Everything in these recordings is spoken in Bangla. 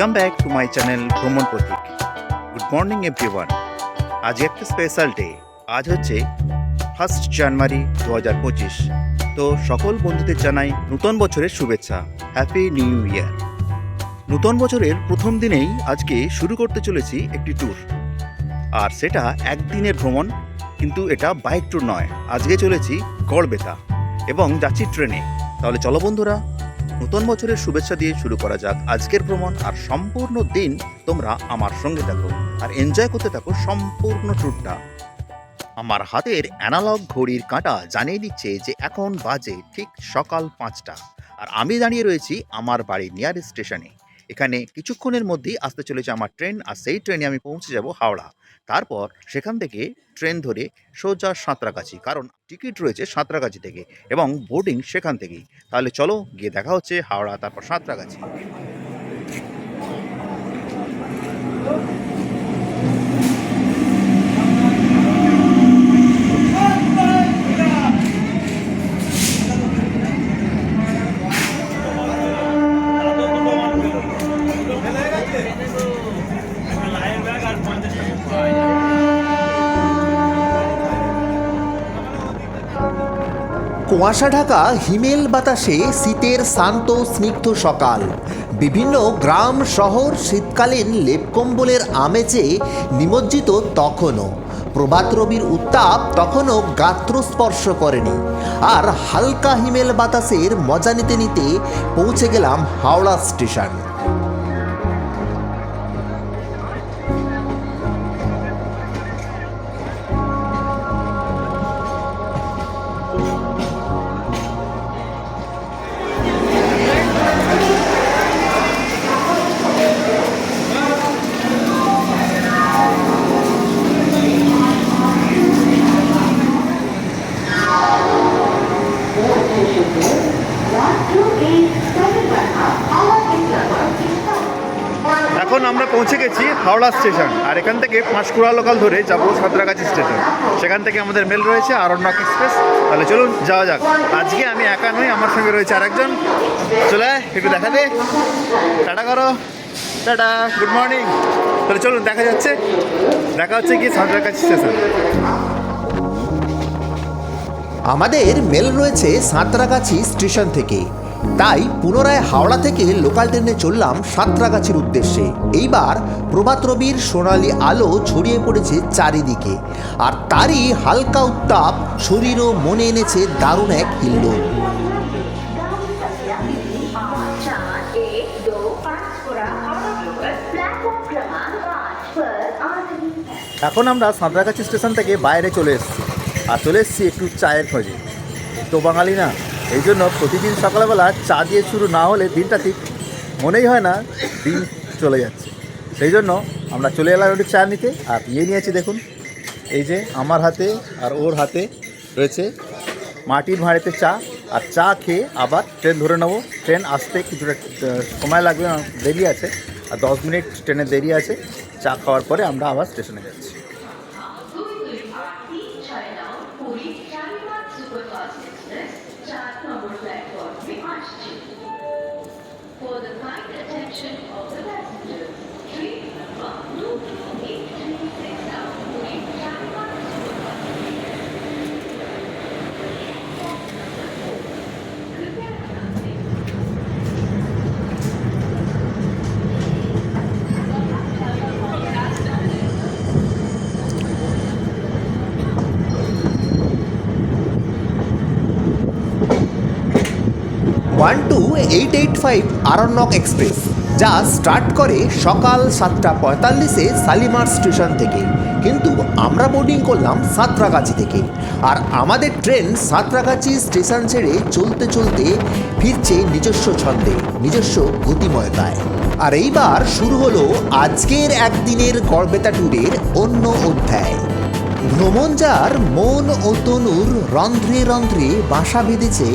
Welcome back to my channel ভ্রমণ প্রতীক। Good morning everyone. আজ একটা স্পেশাল ডে। আজ হচ্ছে 1 জানুয়ারি 2025। তো সকল বন্ধুদের জানাই নতুন বছরের শুভেচ্ছা, হ্যাপি নিউ ইয়ার। নতুন বছরের প্রথম দিনেই আজকে শুরু করতে চলেছি একটি ট্যুর, আর সেটা একদিনের ভ্রমণ। কিন্তু এটা বাইক ট্যুর নয়, আজকে চলেছি গড়বেতা এবং যাচ্ছি ট্রেনে। তাহলে চলো বন্ধুরা, নতুন বছরের শুভেচ্ছা দিয়ে শুরু করা যাক আজকের ভ্রমণ। আর সম্পূর্ণ দিন তোমরা আমার সঙ্গে থাকো আর এনজয় করতে থাকো সম্পূর্ণ ট্যুরটা। আমার হাতের অ্যানালগ ঘড়ির কাঁটা জানিয়ে দিচ্ছে যে এখন বাজে ঠিক সকাল 5টা, আর আমি দাঁড়িয়ে রয়েছি আমার বাড়ির নিয়ার স্টেশনে। এখানে কিছুক্ষণের মধ্যেই আসতে চলেছে আমার ট্রেন, আর সেই ট্রেনে আমি পৌঁছে যাব হাওড়া। তারপর সেখান থেকে ট্রেন ধরে সোজা সাঁতরাগাছি, কারণ টিকিট রয়েছে সাঁতরাগাছি থেকে এবং বোর্ডিং সেখান থেকেই। তাহলে চলো গিয়ে দেখা হচ্ছে হাওড়া, তারপর সাঁতরাগাছি। কুয়াশা ঢাকা হিমেল বাতাসে শীতের শান্ত স্নিগ্ধ সকাল। বিভিন্ন গ্রাম শহর শীতকালীন লেপকম্বলের আমেজে নিমজ্জিত তখনও। প্রভাত রবির উত্তাপ তখনও গাত্রস্পর্শ করেনি, আর হালকা হিমেল বাতাসের মজা নিতে নিতে পৌঁছে গেলাম হাওড়া স্টেশন। এখন আমরা পৌঁছে গেছি হাওড়া স্টেশন, আর এখান থেকে পাঁশকুড়া লোকাল ধরে যাব সাঁতরাগাছি স্টেশন। সেখান থেকে আমাদের মেল রয়েছে আরণ্যক এক্সপ্রেস। তাহলে চলুন যাওয়া যাক। আজকে আমি একা নই, আমার সঙ্গে রয়েছে আরেকজন। চলে একটু দেখা দে, টাটা করো, টাটা, গুড মর্নিং। তাহলে চলুন দেখা হচ্ছে কি সাঁতরাগাছি স্টেশন। আমাদের মেল রয়েছে সাঁতরাগাছি স্টেশন থেকে, তাই পুনরায় হাওড়া থেকে লোকাল ট্রেনে চললাম সাঁতরাগাছির উদ্দেশ্যে। এইবার প্রভাত রবির সোনালি আলো ছড়িয়ে পড়েছে চারিদিকে, আর তারই হালকা উত্তাপ শরীর ও মনে এনেছে দারুণ এক হিল্লোল। এখন আমরা সাঁতরাগাছি স্টেশন থেকে বাইরে চলে এসেছি, আর চলে এসেছি একটু চায়ের খোঁজে। তো বাঙালি না, এই জন্য প্রতিদিন সকালবেলা চা দিয়ে শুরু না হলে দিনটা ঠিক মনেই হয় না দিন চলে যাচ্ছে। সেই জন্য আমরা চলে এলাম একটু চা নিতে। আর নিয়েছি দেখুন, এই যে আমার হাতে আর ওর হাতে রয়েছে মাটির ভাঁড়েতে চা। আর চা খেয়ে আবার ট্রেন ধরে নেবো। ট্রেন আসতে কিছুটা সময় লাগবে, দেরি আছে, আর 10 মিনিট ট্রেনের দেরি আছে। চা খাওয়ার পরে আমরা আবার স্টেশনে যাচ্ছি। ওয়ান 2885 আরণ্যক এক্সপ্রেস, যা স্টার্ট করে সকাল 7:45 শালিমার স্টেশন থেকে। কিন্তু আমরা বোর্ডিং করলাম সাঁতরাগাছি থেকে, আর আমাদের ট্রেন সাঁতরাগাছি স্টেশন ছেড়ে চলতে চলতে ফিরছে নিজস্ব ছন্দে, নিজস্ব গতিময়তায়। আর এইবার শুরু হলো আজকের একদিনের গড়বেতা ট্যুরের অন্য অধ্যায়। ভ্রমণ যার মন ও তনুর রন্ধ্রে রন্ধ্রে বাসা বেঁধেছে,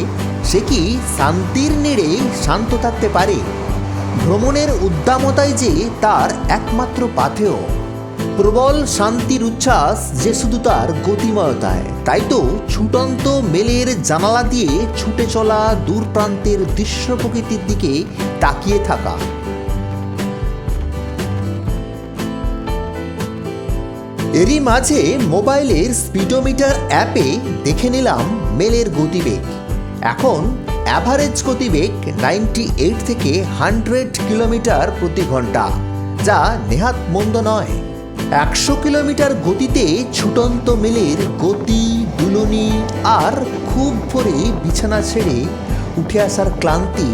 সে কি শান্তির নীড়ে শান্ত থাকতে পারে? ভ্রমণের উদ্দামতাই যে তার একমাত্র পাথেয়। প্রবল শান্তির উচ্ছ্বাস যে শুধু তার গতিময়তায়। তাই তো ছুটন্ত মেলের জানালা দিয়ে ছুটে চলা দূর প্রান্তের দৃশ্য প্রকৃতির দিকে তাকিয়ে থাকা। এরই মাঝে মোবাইলের স্পিডোমিটার অ্যাপে দেখে নিলাম মেলের গতিবেগ। এখন অ্যাভারেজ গতিবেগ 98 থেকে 100 কিলোমিটার প্রতি ঘন্টা, যা নেহাত মন্দ নয়। 100 কিলোমিটার গতিতে ছুটন্ত মেলের গতি, দুলুনি আর খুব ভোরে বিছানা ছেড়ে উঠে আসার ক্লান্তি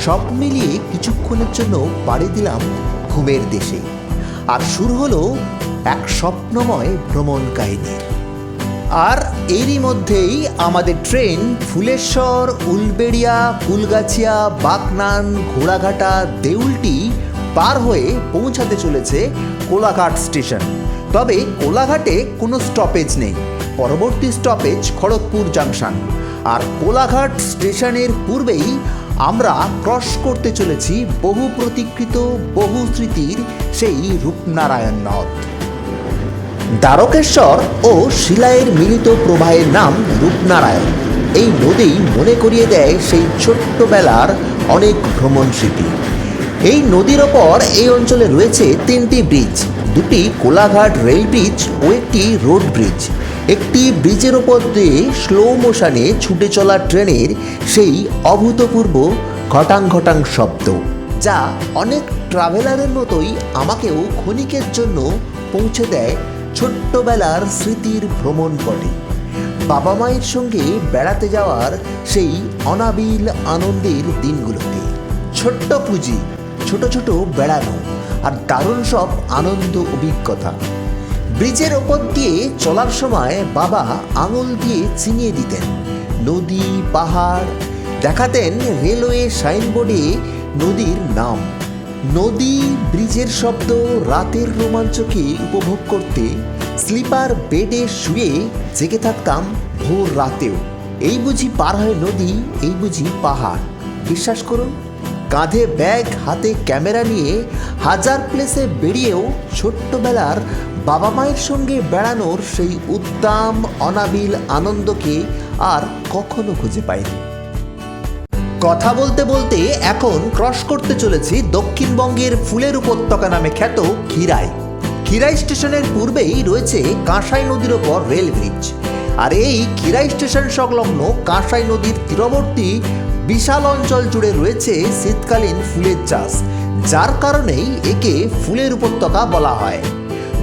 সব মিলিয়ে কিছুক্ষণের জন্য পাড়ি দিলাম ঘুমের দেশে। আর শুরু হলো এক স্বপ্নময় ভ্রমণ কাহিনীর। আর এরই মধ্যেই আমাদের ট্রেন ফুলেশ্বর, উলবেড়িয়া, কুলগাছিয়া, বাকনান, ঘোড়াঘাটা, দেউলটি পার হয়ে পৌঁছাতে চলেছে কোলাঘাট স্টেশন। তবে কোলাঘাটে কোনো স্টপেজ নেই, পরবর্তী স্টপেজ খড়গপুর জাংশন। আর কোলাঘাট স্টেশনের পূর্বেই আমরা ক্রস করতে চলেছি বহু প্রতীক্ষিত, বহু স্মৃতির সেই রূপনারায়ণ নদ। দ্বারকেশ্বর ও শিলাইয়ের মিলিত প্রবাহের নাম রূপনারায়ণ। এই নদী মনে করিয়ে দেয় সেই ছোট্টবেলার অনেক ভ্রমণ স্মৃতি। এই নদীর ওপর এই অঞ্চলে রয়েছে 3টি ব্রিজ, 2টি কোলাঘাট রেল ব্রিজ ও একটি রোড ব্রিজ। একটি ব্রিজের ওপর দিয়ে স্লো মোশনে ছুটে চলা ট্রেনের সেই অভূতপূর্ব ঘটাং ঘটাং শব্দ, যা অনেক ট্রাভেলারের মতোই আমাকেও ক্ষণিকের জন্য পৌঁছে দেয় ছোট্টবেলার স্মৃতির ভ্রমণ পটে। বাবা মায়ের সঙ্গে বেড়াতে যাওয়ার সেই অনাবিল আনন্দের দিনগুলোতে। ছোট্ট পুঁজি, ছোট ছোট বেড়ানো আর দারুণ সব আনন্দ অভিজ্ঞতা। ব্রিজের ওপর দিয়ে চলার সময় বাবা আঙুল দিয়ে চিনিয়ে দিতেন নদী, পাহাড়, দেখাতেন রেলওয়ে সাইনবোর্ডে নদীর নাম। নদী, ব্রিজের শব্দ, রাতের রোমাঞ্চকে উপভোগ করতে স্লিপার বেডে শুয়ে জেগে থাকতাম ভোর রাতেও। এই বুঝি পার হয় নদী, এই বুঝি পাহাড়। বিশ্বাস করুন, কাঁধে ব্যাগ, হাতে ক্যামেরা নিয়ে হাজার প্লেসে বেরিয়েও ছোট্টবেলার বাবা মায়ের সঙ্গে বেড়ানোর সেই উদ্দাম অনাবিল আনন্দকে আর কখনো খুঁজে পাইনি। কথা বলতে বলতে এখন ক্রস করতে চলেছি দক্ষিণবঙ্গের ফুলের উপত্যকা নামে খ্যাত খিরাই। খিরাই স্টেশনের পূর্বেই রয়েছে কাঁসাই নদীর ওপর রেল ব্রিজ। আর এই খিরাই স্টেশন সংলগ্ন কাঁসাই নদীর তীরবর্তী বিশাল অঞ্চল জুড়ে রয়েছে শীতকালীন ফুলের চাষ, যার কারণেই একে ফুলের উপত্যকা বলা হয়।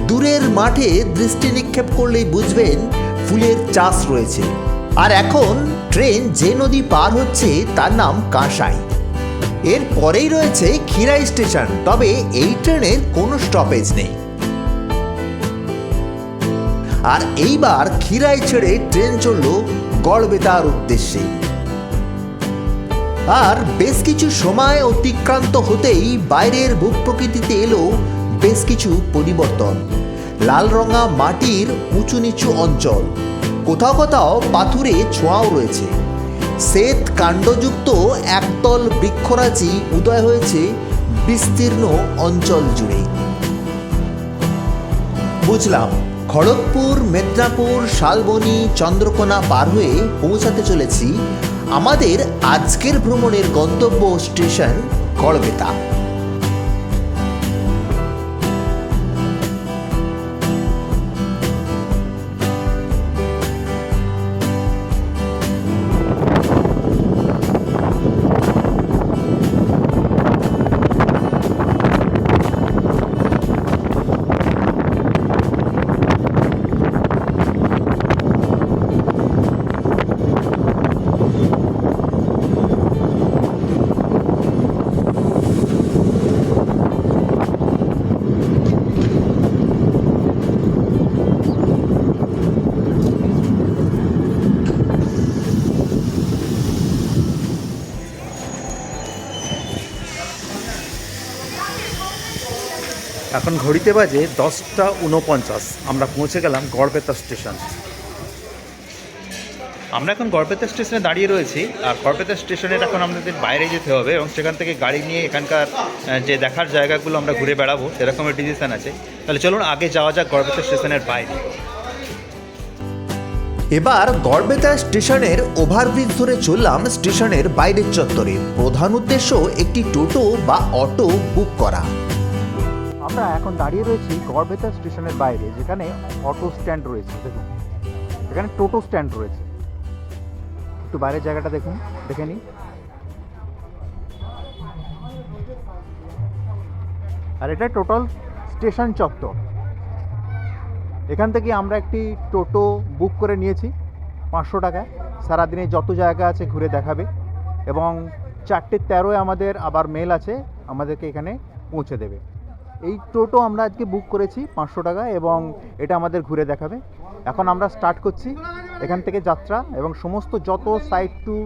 দূরের মাঠে দৃষ্টি নিক্ষেপ করলেই বুঝবেন ফুলের চাষ রয়েছে। আর এখন ট্রেন যে নদী পার হচ্ছে তার নাম কাঁসাই। এর পরেই রয়েছে খিরাই স্টেশন, তবে এই ট্রেনের কোনো স্টপেজ নেই। আর এইবার খিরাই ছেড়ে ট্রেন চলল গড়বেতার উদ্দেশ্যে। আর বেশ কিছু সময় অতিক্রান্ত হতেই বাইরের ভূপ্রকৃতিতে এলো বেশ কিছু পরিবর্তন। লালরঙা মাটির উঁচু নিচু অঞ্চল, কোথাও কোথাও পাথুরে ছোঁয়াও রয়েছে। শ্বেত কাণ্ডযুক্ত একদল বৃক্ষরাজি উদয় হয়েছে বিস্তীর্ণ অঞ্চল জুড়ে। বুঝলাম, খড়গপুর, মেদিনীপুর, শালবনী, চন্দ্রকোনা পার হয়ে পৌঁছাতে চলেছি আমাদের আজকের ভ্রমণের গন্তব্য স্টেশন গড়বেতা। এখন ঘড়িতে বাজে 10:49। আমরা পৌঁছে গেলাম গড়বেতা স্টেশন। আমরা এখন গড়বেতা স্টেশনে দাঁড়িয়ে রয়েছি। আর গড়বেতা স্টেশনের এখন আমাদের বাইরে যেতে হবে এবং সেখান থেকে গাড়ি নিয়ে এখানকার যে দেখার জায়গাগুলো আমরা ঘুরে বেড়াবো সেরকমের ডিসিশন আছে। তাহলে চলুন আগে যাওয়া যাক গড়বেতা স্টেশনের বাইরে। এবার গড়বেতা স্টেশনের ওভারব্রিজ ধরে চললাম স্টেশনের বাইরের চত্বরে। প্রধান উদ্দেশ্য একটি টোটো বা অটো বুক করা। আমরা এখন দাঁড়িয়ে রয়েছি গড়বেতা স্টেশনের বাইরে, যেখানে অটো স্ট্যান্ড রয়েছে। দেখুন, এখানে টোটো স্ট্যান্ড রয়েছে। একটু বাইরের জায়গাটা দেখুন, দেখে নিই। আর এটা টোটাল স্টেশন চত্বর। এখান থেকে আমরা একটি টোটো বুক করে নিয়েছি 500 টাকায়। সারাদিনে যত জায়গা আছে ঘুরে দেখাবে, এবং 4:13 আমাদের আবার মেল আছে, আমাদেরকে এখানে পৌঁছে দেবে। এই টোটো আমরা আজকে বুক করেছি 500 টাকা, এবং এটা আমাদের ঘুরে দেখাবে। এখন আমরা স্টার্ট করছি এখান থেকে যাত্রা, এবং সমস্ত যত সাইট ট্যুর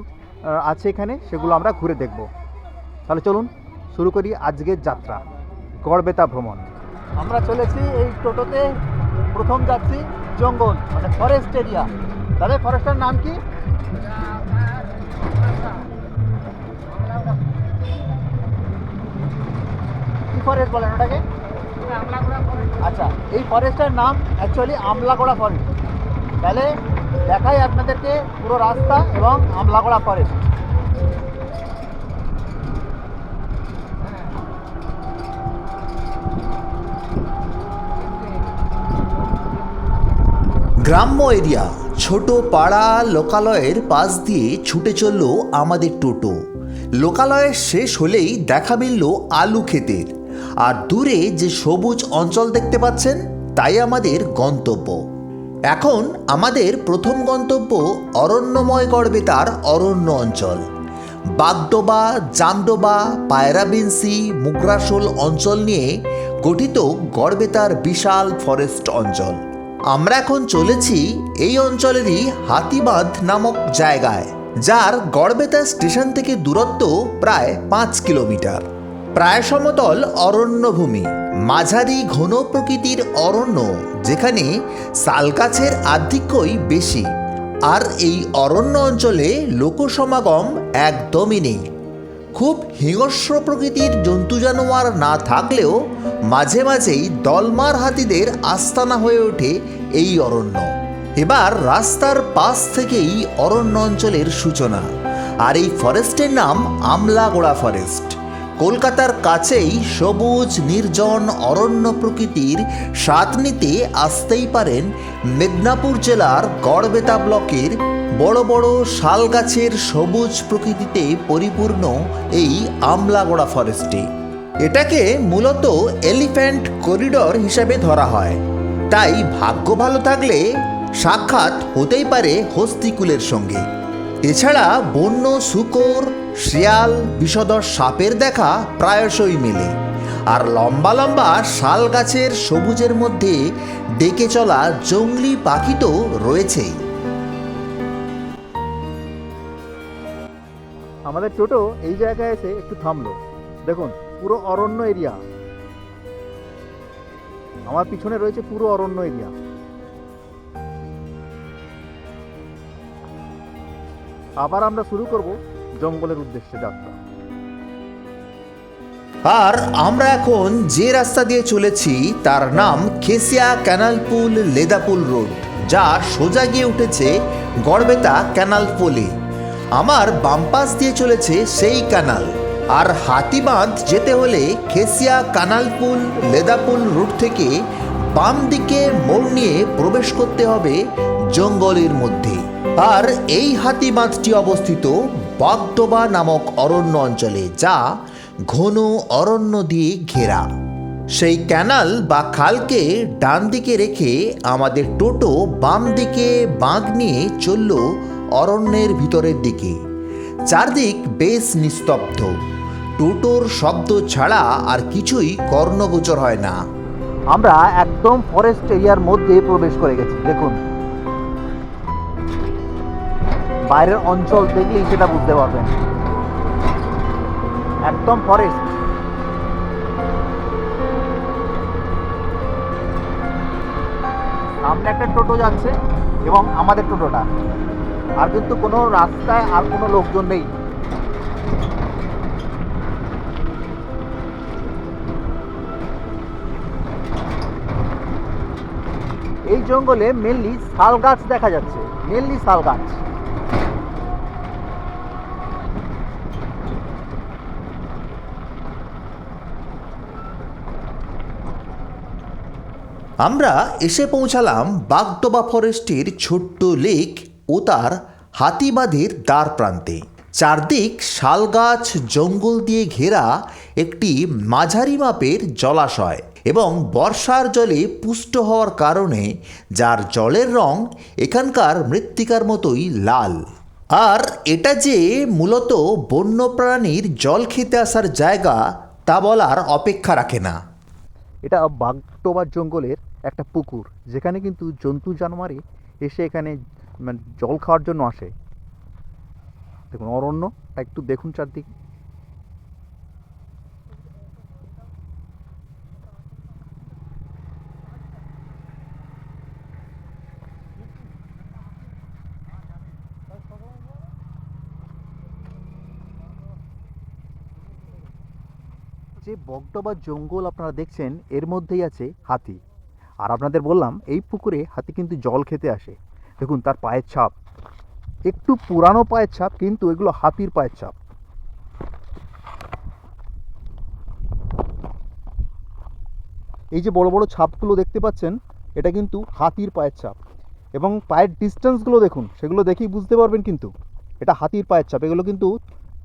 আছে এখানে সেগুলো আমরা ঘুরে দেখব। তাহলে চলুন শুরু করি আজকের যাত্রা, গড়বেতা ভ্রমণ। আমরা চলেছি এই টোটোতে। প্রথম যাচ্ছি জঙ্গল, মানে ফরেস্ট এরিয়া। তাহলে ফরেস্টের নাম কি? কি ফরেস্ট বলেন ওটাকে? আচ্ছা, এই ফরেস্টের নাম অ্যাকচুয়ালি আমলাগোড়া ফরেস্ট। তাহলে দেখাই আপনাদেরকে পুরো রাস্তা এবং আমলাগোড়া ফরেস্ট। গ্রাম্য এরিয়া, ছোট পাড়া লোকালয়ের পাশ দিয়ে ছুটে চলল আমাদের টোটো। লোকালয়ের শেষ হলেই দেখা মিলল আলু ক্ষেতের, আর দূরে যে সবুজ অঞ্চল দেখতে পাচ্ছেন তাই আমাদের গন্তব্য। এখন আমাদের প্রথম গন্তব্য অরণ্যময় গড়বেতার অরণ্য অঞ্চল। বাগডোবা, জামডোবা, পায়রাবিনসি, মুগরাশোল অঞ্চল নিয়ে গঠিত গড়বেতার বিশাল ফরেস্ট অঞ্চল। আমরা এখন চলেছি এই অঞ্চলেরই হাতিবাঁধ নামক জায়গায়, যার গড়বেতা স্টেশন থেকে দূরত্ব প্রায় 5 কিলোমিটার। প্রায় সমতল অরণ্যভূমি, মাঝারি ঘন প্রকৃতির অরণ্য, যেখানে শালগাছের আধিক্যই বেশি। আর এই অরণ্য অঞ্চলে লোকসমাগম একদমই নেই। খুব হিংস্র প্রকৃতির জন্তু জানোয়ার না থাকলেও মাঝে মাঝেই দলমার হাতিদের আস্তানা হয়ে ওঠে এই অরণ্য। এবার রাস্তার পাশ থেকেই অরণ্য অঞ্চলের সূচনা, আর এই ফরেস্টের নাম আমলাগোড়া ফরেস্ট। কলকাতার কাছেই সবুজ নির্জন অরণ্য প্রকৃতির স্বাদ নিতে আসতেই পারেন মেদিনীপুর জেলার গড়বেতা ব্লকের বড় বড় শাল গাছের সবুজ প্রকৃতিতে পরিপূর্ণ এই আমলাগোড়া ফরেস্টে। এটাকে মূলত এলিফ্যান্ট করিডর হিসাবে ধরা হয়, তাই ভাগ্য ভালো থাকলে সাক্ষাৎ হতেই পারে হস্তিকুলের সঙ্গে। এছাড়া বন্য শূকর, শিয়াল, বিষধর সাপের দেখা প্রায়শই মেলে, আর লম্বা লম্বা শাল গাছের সবুজের মধ্যে ডেকে চলা জংলি পাখি তো রয়েছেই। আমাদের টোটো এই জায়গায় এসে একটু থামলো। দেখুন, পুরো অরণ্য এরিয়া। আমার পিছনে রয়েছে পুরো অরণ্য এরিয়া। আবার আমরা শুরু করব জঙ্গলের উদ্দেশ্যে যাত্রা। আর আমরা এখন যে রাস্তা দিয়ে চলেছি তার নাম খেসিয়া ক্যানালপুল লেদাপুল রোড, যা সোজা গিয়ে উঠেছে গড়বেতা ক্যানাল পোলে। আমার বাম পাশ দিয়ে চলেছে সেই ক্যানাল, আর হাতিবাঁধ যেতে হলে খেসিয়া কানালপুল লেদাপুল রুট থেকে বাম দিকে মোড় নিয়ে প্রবেশ করতে হবে জঙ্গলের মধ্যে। আর এই হাতিবাঁধটি অবস্থিত বাগডোবা নামক অরণ্য অঞ্চলে, যা ঘন অরণ্য দিয়ে ঘেরা। সেই ক্যানাল বা খালকে ডান দিকে রেখে আমাদের টোটো বাম দিকে বাঁক নিয়ে চলল অরণ্যের ভিতরের দিকে। চারদিক বেশ নিস্তব্ধ, টোটোর শব্দ ছাড়া আর কিছুই কর্ণগোচর হয় না। আমরা একদম ফরেস্ট এরিয়ার মধ্যে প্রবেশ করে গেছি। দেখুন, বাইরের অঞ্চল দেখলেই সেটা বুঝতে পারবেন, একদম ফরেস্ট। সামনে একটা টোটো যাচ্ছে এবং আমাদের টোটোটা, আর কিন্তু কোনো রাস্তায় আর কোনো লোকজন নেই। এই জঙ্গলে মেনলি শাল গাছ দেখা যাচ্ছে, মেনলি শাল গাছ। আমরা এসে পৌঁছালাম বাগডোবা ফরেস্টের ছোট্ট লেক ও তার হাতিবাঁধের দ্বার প্রান্তে। চারদিক শালগাছ জঙ্গল দিয়ে ঘেরা একটি মাঝারি মাপের জলাশয় এবং বর্ষার জলে পুষ্ট হওয়ার কারণে যার জলের রং এখানকার মৃত্তিকার মতোই লাল। আর এটা যে মূলত বন্যপ্রাণীর জল খেতে আসার জায়গা তা বলার অপেক্ষা রাখে না। এটা বাগডোবা জঙ্গলের একটা পুকুর, যেখানে কিন্তু জন্তু জানোয়ারে এসে এখানে মানে জল খাওয়ার জন্য আসে। দেখুন অরণ্য, একটু দেখুন চারদিকে। যে বগডোবা জঙ্গল আপনারা দেখছেন, এর মধ্যেই আছে হাতি। আর আপনাদের বললাম এই পুকুরে হাতি কিন্তু জল খেতে আসে। দেখুন তার পায়ের ছাপ, একটু পুরানো পায়ের ছাপ, কিন্তু এগুলো হাতির পায়ের ছাপ। এই যে বড় বড় ছাপগুলো দেখতে পাচ্ছেন, এটা কিন্তু হাতির পায়ের ছাপ। এবং পায়ের ডিস্টেন্সগুলো দেখুন, সেগুলো দেখেই বুঝতে পারবেন কিন্তু এটা হাতির পায়ের ছাপ। এগুলো কিন্তু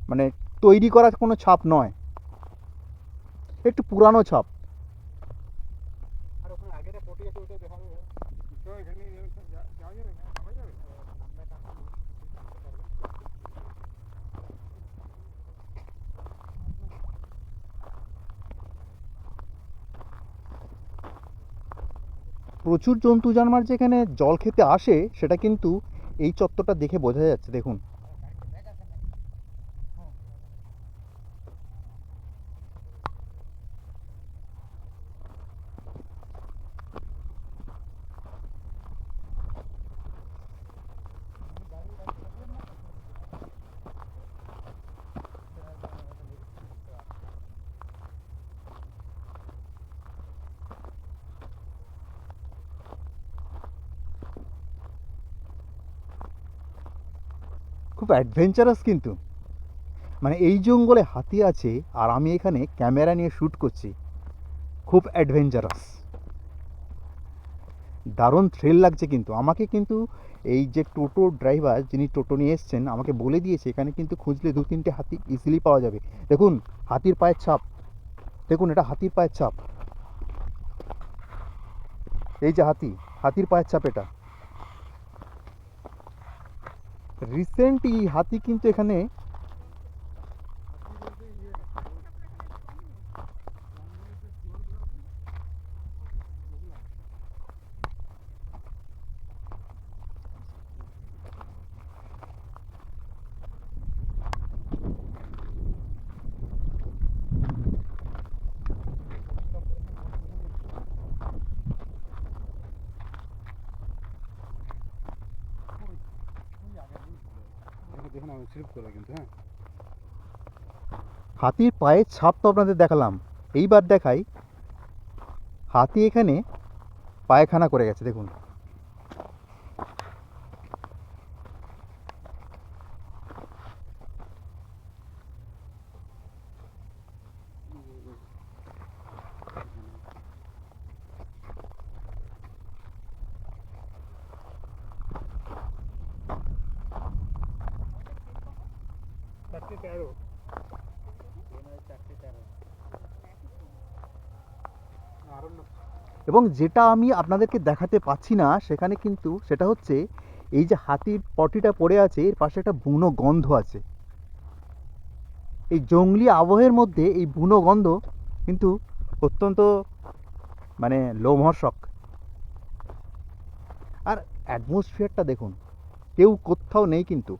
মানে তৈরি করা কোনো ছাপ নয়, একটু পুরানো ছাপ। প্রচুর জন্তু জানোয়ার যেখানে জল খেতে আসে, সেটা কিন্তু এই চত্বরটা দেখে বোঝা যাচ্ছে। দেখুন খুব অ্যাডভেঞ্চারাস কিন্তু। মানে এই জঙ্গলে হাতি আছে আর আমি এখানে ক্যামেরা নিয়ে শ্যুট করছি, খুব অ্যাডভেঞ্চারাস, দারুণ থ্রিল লাগছে কিন্তু আমাকে। কিন্তু এই যে টোটো ড্রাইভার, যিনি টোটো নিয়ে এসছেন, আমাকে বলে দিয়েছে এখানে কিন্তু খুঁজলে 2-3টে হাতি ইজিলি পাওয়া যাবে। দেখুন হাতির পায়ের ছাপ, দেখুন এটা হাতির পায়ের ছাপ। এই যে হাতির পায়ের ছাপ এটা। রিসেন্টলি হাতি কিন্তু এখানে হাতির পায়ের ছাপ তো আপনাদের দেখালাম, এইবার দেখাই হাতি এখানে পায়খানা করে গেছে। দেখুন এবং যেটা আমি আপনাদেরকে দেখাতে পাচ্ছি না সেখানে, কিন্তু সেটা হচ্ছে এই যে হাতির পটিটা পড়ে আছে, এর পাশে একটা বুনো গন্ধ আছে। এই জঙ্গলি আবহের মধ্যে এই বুনো গন্ধ কিন্তু অত্যন্ত মানে লোমহর্ষক। আর অ্যাটমসফিয়ারটা দেখুন, কেউ কোথাও নেই, কিন্তু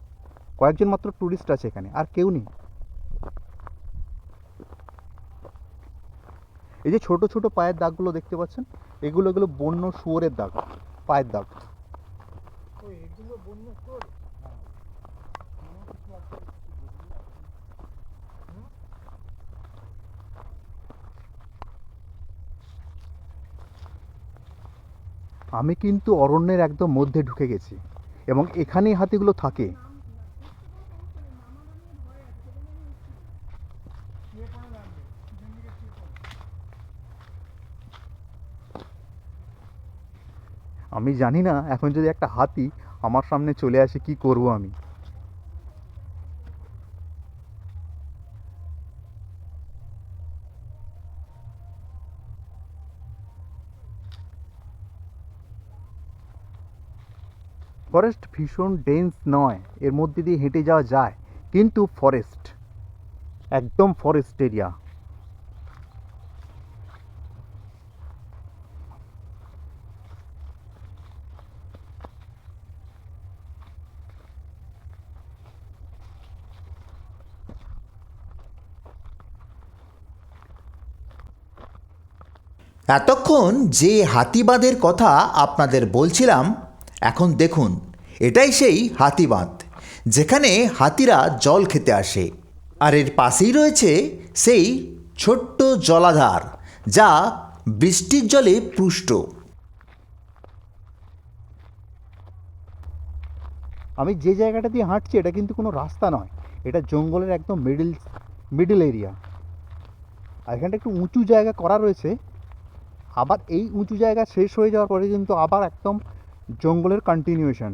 কয়েকজন মাত্র ট্যুরিস্ট আছে এখানে, আর কেউ নেই। এই যে ছোট ছোট পায়ের দাগগুলো দেখতে পাচ্ছেন, এগুলো এগুলো বন্য শুয়োরের দাগ, পায়ের দাগ। আমি কিন্তু অরণ্যের একদম মধ্যে ঢুকে গেছি এবং এখানেই হাতিগুলো থাকে। আমি জানি না এখন যদি একটা হাতি আমার সামনে চলে আসে কি করব আমি। ফরেস্ট ভীষণ ডেন্স নয়, এর মধ্যে দিয়ে হেঁটে যাওয়া যায়, কিন্তু ফরেস্ট, একদম ফরেস্ট এরিয়া। এতক্ষণ যে হাতিবাঁধের কথা আপনাদের বলছিলাম, এখন দেখুন এটাই সেই হাতিবাঁধ যেখানে হাতিরা জল খেতে আসে। আর এর পাশেই রয়েছে সেই ছোট্ট জলাধার যা বৃষ্টির জলে পুষ্ট। আমি যে জায়গাটা দিয়ে হাঁটছি এটা কিন্তু কোনো রাস্তা নয়, এটা জঙ্গলের একদম মিডল এরিয়া। আর এখানটা একটু উঁচু জায়গা করা রয়েছে, আবার এই উঁচু জায়গা শেষ হয়ে যাওয়ার পরে কিন্তু আবার একদম জঙ্গলের কন্টিনিউয়েশন।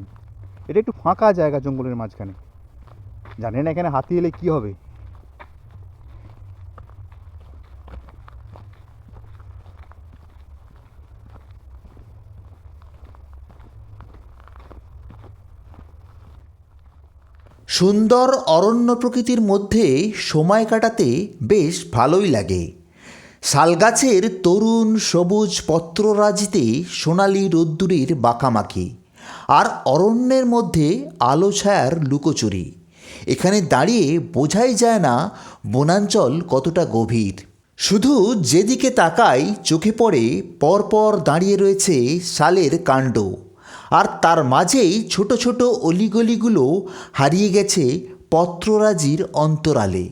এটা একটু ফাঁকা জায়গা জঙ্গলের মাঝখানে, জানেন না এখানে হাতি এলে কী হবে। সুন্দর অরণ্য প্রকৃতির মধ্যে সময় কাটাতে বেশ ভালোই লাগে। শালগাছের তরুণ সবুজ পত্ররাজিতে সোনালি রোদ্দুরের বাঁকামাকি, আর অরণ্যের মধ্যে আলো ছায়ার লুকোচুরি। এখানে দাঁড়িয়ে বোঝাই যায় না বনাঞ্চল কতটা গভীর। শুধু যেদিকে তাকাই চোখে পড়ে পরপর দাঁড়িয়ে রয়েছে শালের কাণ্ড, আর তার মাঝেই ছোট ছোট অলিগলিগুলো হারিয়ে গেছে পত্ররাজির অন্তরালে।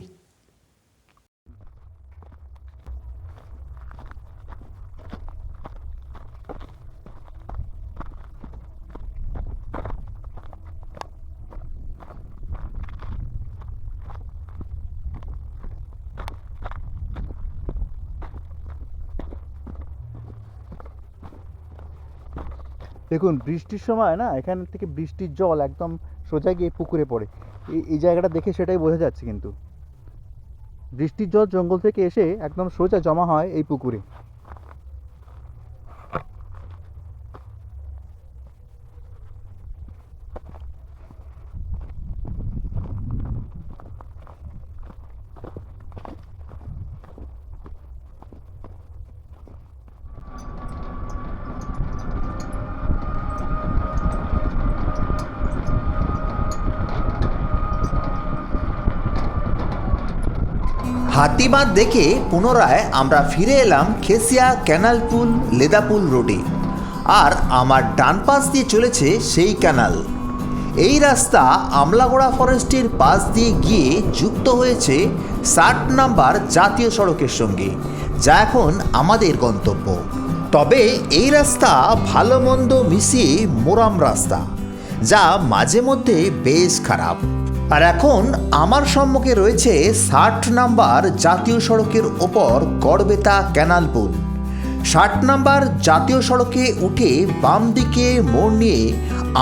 দেখুন বৃষ্টির সময় না এখান থেকে বৃষ্টির জল একদম সোজা গিয়ে পুকুরে পড়ে। এই জায়গাটা দেখে সেটাই বোঝা যাচ্ছে, কিন্তু বৃষ্টির জল জঙ্গল থেকে এসে একদম সোজা জমা হয় এই পুকুরে। হাতিবাঁধ দেখে পুনরায় আমরা ফিরে এলাম খেসিয়া ক্যানালপুল লেদাপুল রোডে। আর আমার ডান পাশ দিয়ে চলেছে সেই ক্যানাল। এই রাস্তা আমলাগোড়া ফরেস্টের পাশ দিয়ে গিয়ে যুক্ত হয়েছে 60 নম্বর জাতীয় সড়কের সঙ্গে, যা এখন আমাদের গন্তব্য। তবে এই রাস্তা ভালো মন্দ মিশিয়ে মোরাম রাস্তা, যা মাঝে মধ্যে বেশ খারাপ। আর এখন আমার সম্মুখে রয়েছে 60 নম্বর জাতীয় সড়কের ওপর গড়বেতা ক্যানাল পুল। 60 নম্বর জাতীয় সড়কে উঠে বাম দিকে মোড় নিয়ে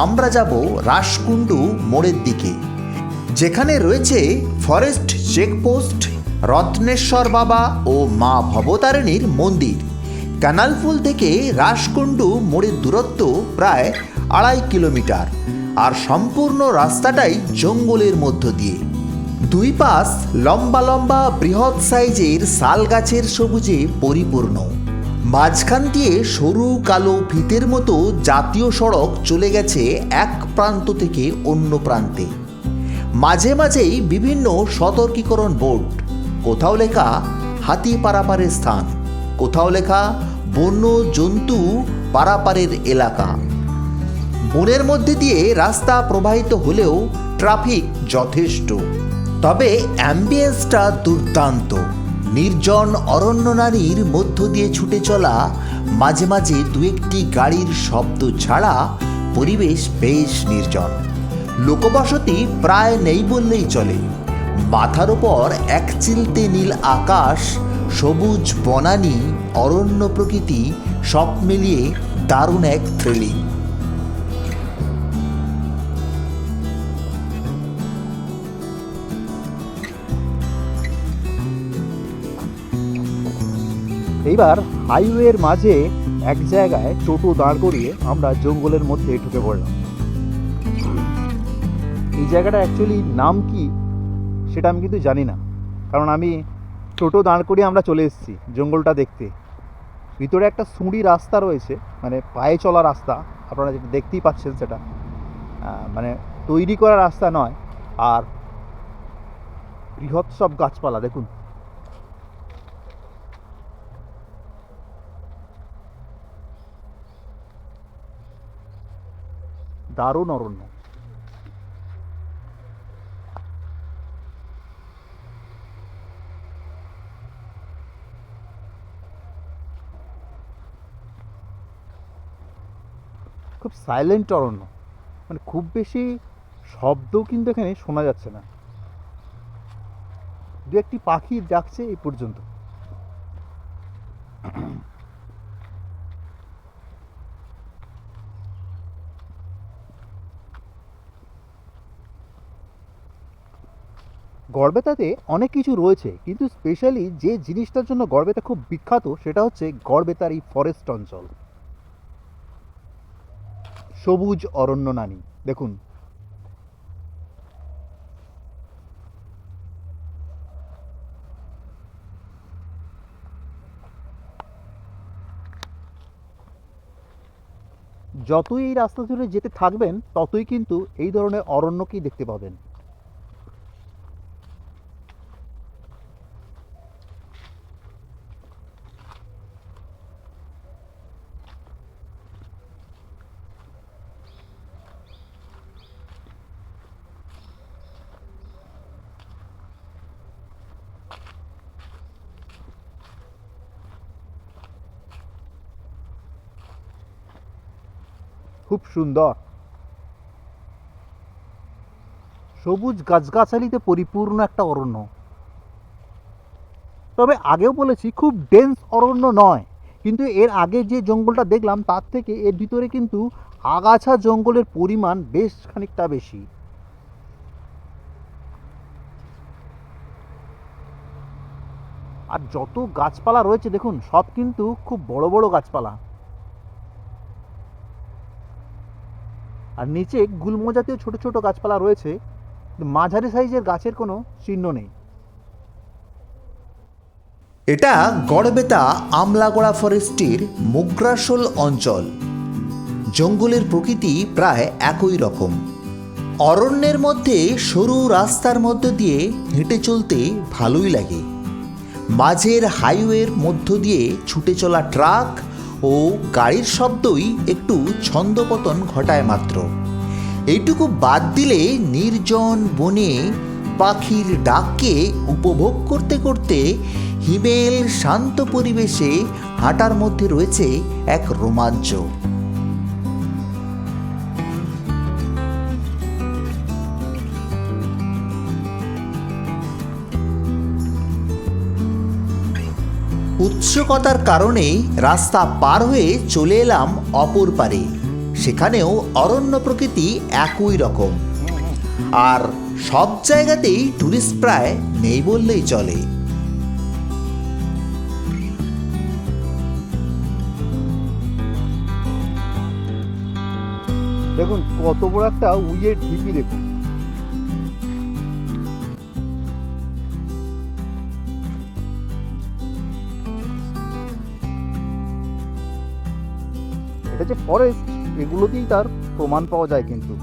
আমরা যাব রাসকুণ্ডু মোড়ের দিকে, যেখানে রয়েছে ফরেস্ট চেকপোস্ট, রত্নেশ্বর বাবা ও মা ভবতারিণীর মন্দির। ক্যানাল পুল থেকে রাসকুণ্ডু মোড়ের দূরত্ব প্রায় 2.5 কিলোমিটার, আর সম্পূর্ণ রাস্তাটাই জঙ্গলের মধ্য দিয়ে। দুই পাশ লম্বা লম্বা বৃহৎ সাইজের শাল গাছের সবুজে পরিপূর্ণ। মাঝখান দিয়ে সরু কালো ফিতের মতো জাতীয় সড়ক চলে গেছে এক প্রান্ত থেকে অন্য প্রান্তে। মাঝে মাঝেই বিভিন্ন সতর্কীকরণ বোর্ড, কোথাও লেখা হাতি পারাপারের স্থান, কোথাও লেখা বন্য জন্তু পারাপারের এলাকা। বনের মধ্যে দিয়ে রাস্তা প্রবাহিত হলেও ট্রাফিক যথেষ্ট। তবে অ্যাম্বিয়েন্সটা দুর্দান্ত। নির্জন অরণ্য নারীর মধ্য দিয়ে ছুটে চলা, মাঝে মাঝে দু একটি গাড়ির শব্দ ছাড়া পরিবেশ বেশ নির্জন। লোকবসতি প্রায় নেই বললেই চলে। মাথার ওপর এক চিলতে নীল আকাশ, সবুজ বনানী, অরণ্য প্রকৃতি সব মিলিয়ে দারুণ এক থ্রিলিং। এইবার হাইওয়ের মাঝে এক জায়গায় টোটো দাঁড় করিয়ে আমরা জঙ্গলের মধ্যে ঢুকে পড়লাম। এই জায়গাটা অ্যাকচুয়ালি নাম কি সেটা আমি কিন্তু জানি না, কারণ আমি টোটো দাঁড় করিয়ে আমরা চলে এসেছি জঙ্গলটা দেখতে। ভিতরে একটা সুঁড়ি রাস্তা রয়েছে, মানে পায়ে চলা রাস্তা, আপনারা যেটা দেখতেই পাচ্ছেন সেটা মানে তৈরি করা রাস্তা নয়। আর বৃহৎ সব গাছপালা দেখুন। দারুণ অরণ্য। খুব সাইলেন্ট অরণ্য, মানে খুব বেশি শব্দও কিন্তু এখানে শোনা যাচ্ছে না। দু একটি পাখি ডাকছে এই পর্যন্ত। গড়বেতাতে অনেক কিছু রয়েছে, কিন্তু স্পেশালি যে জিনিসটার জন্য গড়বেতা খুব বিখ্যাত সেটা হচ্ছে গড়বেতার এই ফরেস্ট অঞ্চল, সবুজ অরণ্য নানি। দেখুন যতই এই রাস্তা ধরে যেতে থাকবেন ততই কিন্তু এই ধরনের অরণ্যকেই দেখতে পাবেন। খুব সুন্দর সবুজ গাছগাছালিতে পরিপূর্ণ একটা অরণ্য। তবে আগেও বলেছি খুব ডেন্স অরণ্য নয়, কিন্তু এর আগে যে জঙ্গলটা দেখলাম তার থেকে এর ভিতরে কিন্তু আগাছা জঙ্গলের পরিমাণ বেশ খানিকটা বেশি। আর যত গাছপালা রয়েছে দেখুন সব কিন্তু খুব বড় বড় গাছপালা, আর নিচে গুল্ম জাতীয় ছোট ছোট গাছপালা রয়েছে, মাঝারি সাইজের গাছের কোনো চিহ্ন নেই। এটা গড়বেতা আমলাগড়া ফরেস্টের মুগ্রাসোল অঞ্চল। জঙ্গলের প্রকৃতি প্রায় একই রকম। অরণ্যের মধ্যে সরু রাস্তার মধ্য দিয়ে হেঁটে চলতে ভালোই লাগে। মাঝের হাইওয়ের মধ্য দিয়ে ছুটে চলা ট্রাক ও গাড়ির শব্দই একটু ছন্দপতন ঘটায় মাত্র। এইটুকু বাদ দিলে নির্জন বনে পাখির ডাককে উপভোগ করতে করতে হিমেল শান্ত পরিবেশে হাঁটার মধ্যে রয়েছে এক রোমাঞ্চ। উৎসুকতার কারণে রাস্তা পার হয়ে চলে এলাম অপর পারে। সেখানেও অরণ্য প্রকৃতি একই রকম, আর সব জায়গাতেই টুরিস্ট প্রায় নেই বললেই চলে। দেখুন কত বড় একটা উইয়ের ঢিপি, দেখুন এটা যে ফরেস্ট এগুলোতেই তার প্রমাণ পাওয়া যায়। কিন্তু